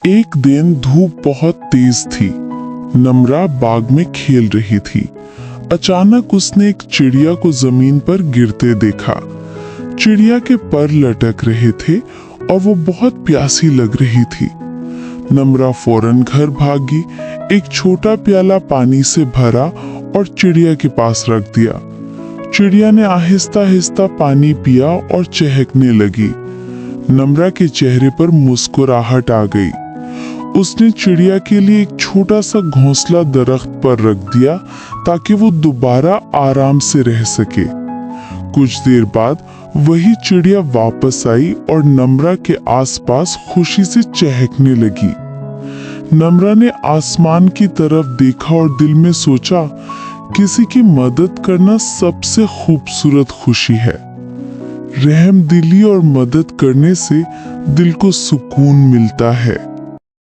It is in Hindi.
एक दिन धूप बहुत तेज थी। नम्रा बाग में खेल रही थी। अचानक उसने एक चिड़िया को जमीन पर गिरते देखा। चिड़िया के पर लटक रहे थे और वो बहुत प्यासी लग रही थी। नम्रा फौरन घर भागी, एक छोटा प्याला पानी से भरा और चिड़िया के पास रख दिया। चिड़िया ने आहिस्ता आहिस्ता पानी पिया और चहकने लगी। नम्रा के चेहरे पर मुस्कुराहट आ गई। उसने चिड़िया के लिए एक छोटा सा घोंसला दरख्त पर रख दिया ताकि वो दोबारा आराम से रह सके। कुछ देर बाद वही चिड़िया वापस आई और नम्रा के आसपास खुशी से चहकने लगी। नम्रा ने आसमान की तरफ देखा और दिल में सोचा, किसी की मदद करना सबसे खूबसूरत खुशी है। रहमदिली और मदद करने से दिल को सुकून मिलता है।